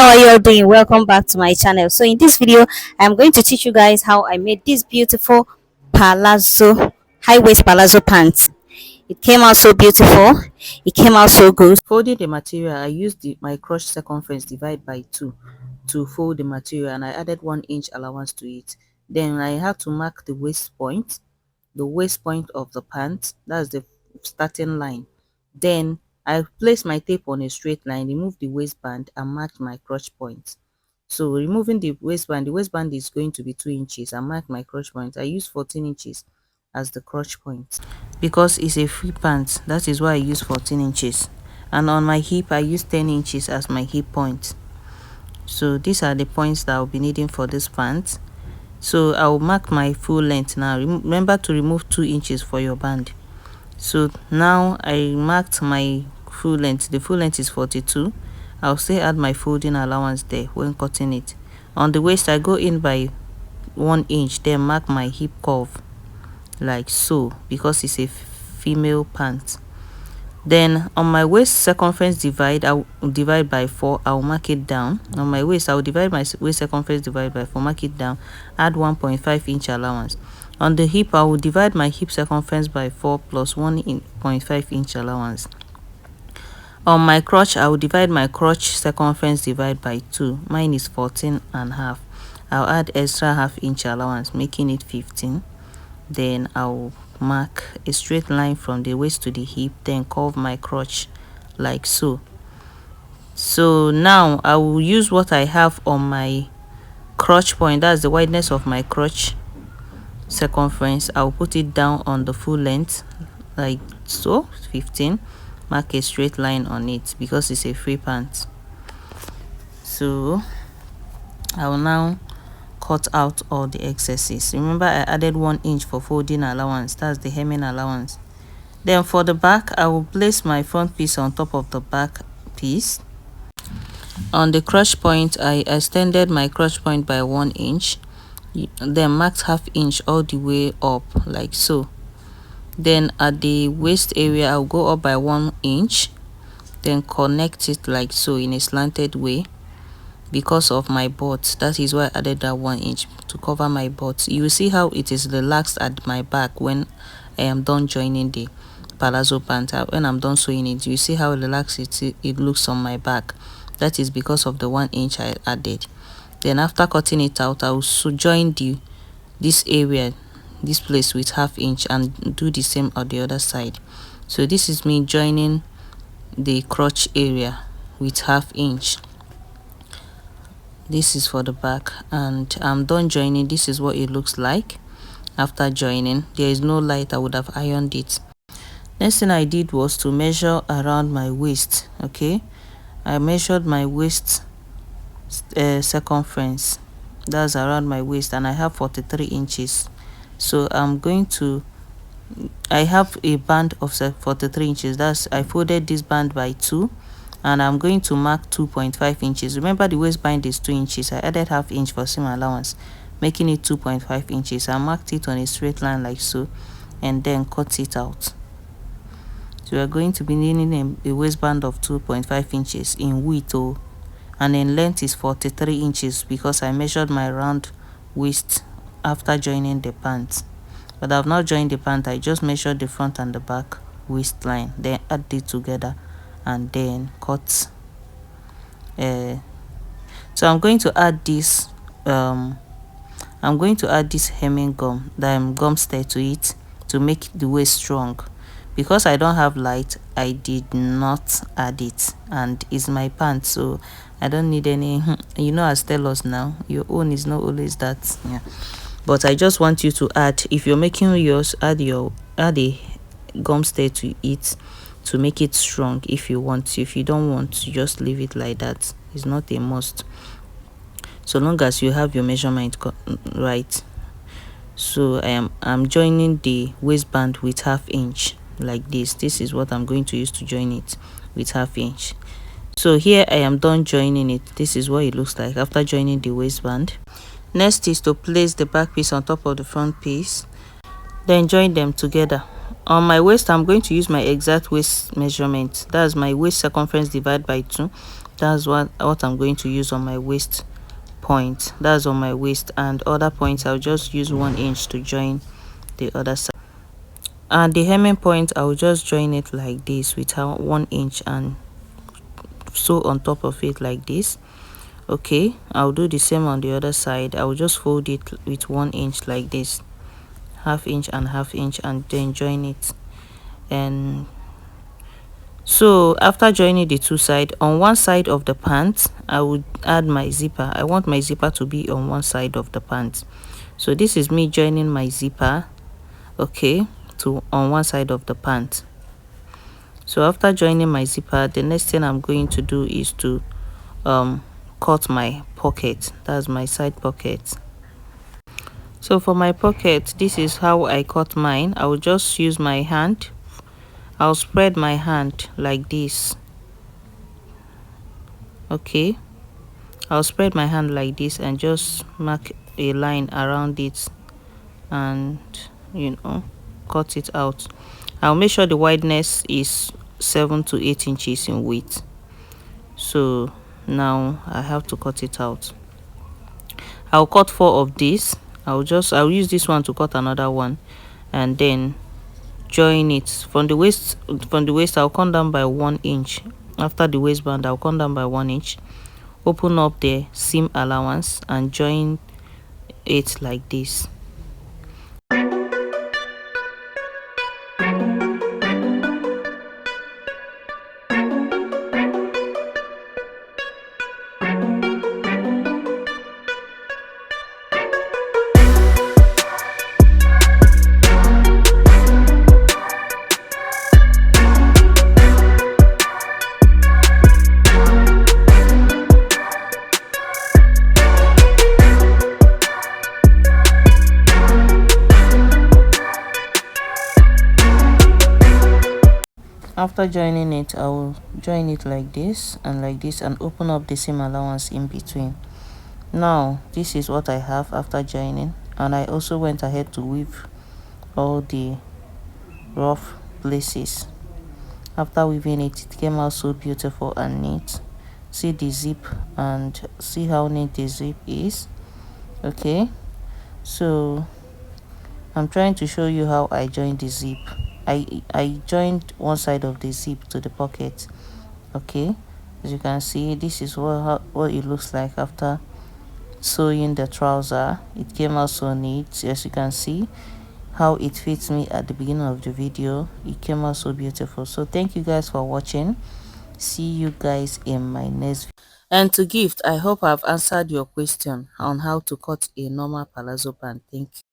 How are you all doing? Welcome back to my channel. So in this video I'm going to teach you guys how I made this beautiful palazzo high waist palazzo pants. It came out so beautiful, it came out so good. Folding the material, I used my crotch circumference divide by 2 to fold the material, and I added 1 inch allowance to it. Then I have to mark the waist point of the pant. That's the starting line. Then I place my tape on a straight line, remove the waistband and mark my crotch point. So removing the waistband is going to be 2 inches. I mark my crotch point. I use 14 inches as the crotch point because it's a free pant. That is why I use 14 inches. And on my hip, I use 10 inches as my hip point. So these are the points that I'll be needing for this pant. So I'll mark my full length now. Remember to remove 2 inches for your band. So now I marked my full length. The full length is 42. I'll still add my folding allowance there when cutting it. On the waist, I go in by 1 inch, then mark my hip curve like so because it's a female pant. Then on my waist circumference divide, I'll divide by 4. I'll mark it down. On my waist, I'll divide my waist circumference divide by 4, mark it down, add 1.5 inch allowance. On the hip, I will divide my hip circumference by 4 plus 1.5 inch allowance. On my crotch, I will divide my crotch circumference divide by 2. Mine is 14.5. I'll add extra ½ inch allowance, making it 15. Then I'll mark a straight line from the waist to the hip, then curve my crotch like so. So now I will use what I have on my crotch point. That's the wideness of my crotch circumference. I'll put it down on the full length like so, 15. Mark a straight line on it because it's a free pant. So I will now cut out all the excesses. Remember, I added 1 inch for folding allowance. That's the hemming allowance. Then for the back, I will place my front piece on top of the back piece. On the crotch point, I extended my crotch point by 1 inch, then marked ½ inch all the way up like so. Then at the waist area, I'll go up by 1 inch, then connect it like so in a slanted way because of my butt. That is why I added that 1 inch to cover my butt. You will see how it is relaxed at my back when I am done joining the palazzo pant. When I'm done sewing it, you see how relaxed it looks on my back. That is because of the 1 inch I added. Then after cutting it out, I will join this area, this place, with ½ inch and do the same on the other side. So this is me joining the crotch area with ½ inch. This is for the back, and I'm done joining. This is what it looks like after joining. There is no light, I would have ironed it. Next thing I did was to measure around my waist. Okay, I measured my waist circumference. That's around my waist, and I have 43 inches. So I have a band of 43 inches. That's, I folded this band by 2, and I'm going to mark 2.5 inches. Remember, the waistband is 2 inches. I added ½ inch for seam allowance, making it 2.5 inches. I marked it on a straight line like so, and then cut it out. So we are going to be needing a waistband of 2.5 inches in width, and in length is 43 inches because I measured my round waist after joining the pants. But I've not joined the pant, I just measured the front and the back waistline, then add it together and then cut. So I'm going to add this hemming gum, gum stain to it to make the waist strong. Because I don't have light, I did not add it, and it's my pants, so I don't need any you know, as tailors now, your own is not always that. Yeah, but I just want you to add, if you're making yours, add a gum stain to it to make it strong if you want. If you don't want to, just leave it like that. It's not a must, so long as you have your measurement right. So I'm joining the waistband with ½ inch like this. This is what I'm going to use to join it with ½ inch. So here I am done joining it. This is what it looks like after joining the waistband. Next is to place the back piece on top of the front piece, then join them together. On my waist, I'm going to use my exact waist measurement. That's my waist circumference divided by 2. That's what I'm going to use on my waist point. That's on my waist, and other points I'll just use 1 inch to join the other side. And the hemming point, I'll just join it like this with 1 inch and sew on top of it like this. Okay, I'll do the same on the other side. I'll just fold it with 1 inch like this, half inch and half inch, and then join it. And so after joining the two sides, on one side of the pants I would add my zipper. I want my zipper to be on one side of the pants, so this is me joining my zipper, okay, to on one side of the pant. So after joining my zipper, the next thing I'm going to do is to cut my pocket. That's my side pocket. So for my pocket, this is how I cut mine. I will just use my hand. I'll spread my hand like this. Okay, I'll spread my hand like this and just mark a line around it and cut it out. I'll make sure the wideness is 7 to 8 inches in width. So now I have to cut it out. I'll cut 4 of these. I'll use this one to cut another one, and then join it from the waist. I'll come down by 1 inch. After the waistband, I'll come down by 1 inch, open up the seam allowance and join it like this. After joining it, I will join it like this and open up the seam allowance in between. Now this is what I have after joining, and I also went ahead to weave all the rough places. After weaving it, it came out so beautiful and neat. See the zip and see how neat the zip is. Okay, so I'm trying to show you how I joined the zip. I joined one side of the zip to the pocket. Okay, as you can see, this is what it looks like after sewing the trouser. It came out so neat. As you can see how it fits me at the beginning of the video. It came out so beautiful. So thank you guys for watching. See you guys in my next video. And to gift, I hope I've answered your question on how to cut a normal palazzo pant. Thank you.